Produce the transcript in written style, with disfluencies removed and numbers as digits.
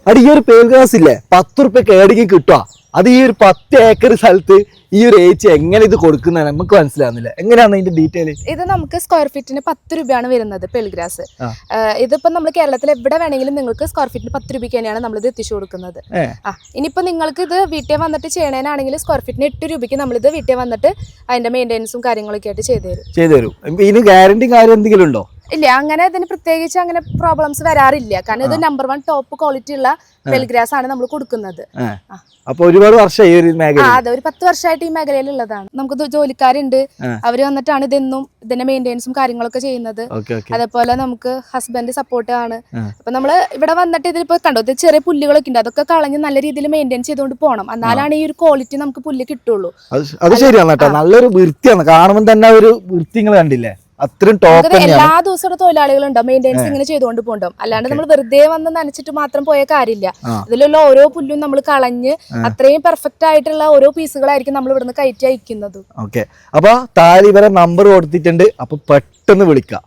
അടി ഈ ഒരു പേൽ ഗ്രാസ് ഇല്ലേ 10 റുപ്യക്ക് ഏടിക്കും കിട്ടുക. അത് ഈ ഒരു 10 ഏക്കർ സ്ഥലത്ത് ഈ ഒരു ഏച്ചി എങ്ങനെ ഇത് കൊടുക്കുന്ന നമുക്ക് മനസ്സിലാവുന്നില്ല. എങ്ങനെയാണ് ഇതിന്റെ ഡീറ്റെയിൽ? ഇത് നമുക്ക് സ്ക്വയർ ഫീറ്റിന് 10 രൂപയാണ് വരുന്നത് പെൽഗ്രാസ്. ഇതിപ്പോ നമ്മൾ കേരളത്തിൽ എവിടെ വേണമെങ്കിലും നിങ്ങൾക്ക് സ്ക്വയർ ഫീറ്റിന് 10 രൂപയ്ക്ക് തന്നെയാണ് നമ്മൾ ഇത് എത്തിച്ചു കൊടുക്കുന്നത്. ഇനിയിപ്പോ നിങ്ങൾക്ക് ഇത് വീട്ടിൽ വന്നിട്ട് ചെയ്യണേനാണെങ്കിൽ സ്ക്വയർ ഫീറ്റിന് 8 രൂപയ്ക്ക് നമ്മളിത് വീട്ടിൽ വന്നിട്ട് അതിന്റെ മെയിൻ്റെനൻസും കാര്യങ്ങളൊക്കെ ആയിട്ട് ചെയ്തു തരും. ഇതിന് ഗ്യാരണ്ടി കാര്യം എന്തെങ്കിലും ഉണ്ടോ? ഇല്ല, അങ്ങനെ ഇതിന് പ്രത്യേകിച്ച് അങ്ങനെ പ്രോബ്ലംസ് വരാറില്ല. കാരണം ഇത് നമ്പർ 1 ടോപ്പ് ക്വാളിറ്റി ഉള്ള പെൽഗ്രാസ് ആണ് നമ്മൾ കൊടുക്കുന്നത്. അപ്പൊ ഒരുപാട് വർഷമായി ഒരു മേഖല. അതെ, ഒരു 10 വർഷമായിട്ട് ഈ മേഖലയിൽ ഉള്ളതാണ്. നമുക്ക് ജോലിക്കാരുണ്ട്, അവര് വന്നിട്ടാണ് ഇതെന്നും ഇതിന്റെ മെയിൻ്റെനൻസും കാര്യങ്ങളൊക്കെ ചെയ്യുന്നത്. അതേപോലെ നമുക്ക് ഹസ്ബൻഡ് സപ്പോർട്ട് ആണ്. അപ്പൊ നമ്മള് ഇവിടെ വന്നിട്ട് ഇതിലിപ്പോ കണ്ടോ, ഇത് ചെറിയ പുല്ലുകളൊക്കെ ഉണ്ട്, അതൊക്കെ കളഞ്ഞ് നല്ല രീതിയിൽ മെയിൻറ്റെയിൻ ചെയ്തുകൊണ്ട് പോകണം. എന്നാലാണ് ഈ ഒരു ക്വാളിറ്റി നമുക്ക് പുല്ല് കിട്ടുള്ളൂ. അത് ശരിയാണ് കേട്ടോ, നല്ലൊരു വൃത്തിയാണ്. കാണുമ്പോൾ തന്നെ ഒരു വൃത്തി നിങ്ങൾ കണ്ടില്ലേ, അത്രയും ടോപ്പ്. എല്ലാ ദിവസവും തൊഴിലാളികളുണ്ടോ മെയിൻ്റെനൻസ് ഇങ്ങനെ ചെയ്തുകൊണ്ട് പോകണം. അല്ലാണ്ട് നമ്മൾ വെറുതെ വന്ന് നനച്ചിട്ട് മാത്രം പോയ കാര്യമില്ല. ഇതിലുള്ള ഓരോ പുല്ലും നമ്മൾ കളഞ്ഞ് അത്രയും പെർഫെക്റ്റ് ആയിട്ടുള്ള ഓരോ പീസുകളായിരിക്കും നമ്മൾ ഇവിടുന്ന് കയറ്റി അയക്കുന്നത്. ഓക്കെ, അപ്പൊ താഴെ ഇവരെ നമ്പർ കൊടുത്തിട്ടുണ്ട്, അപ്പൊ പെട്ടെന്ന് വിളിക്കാം.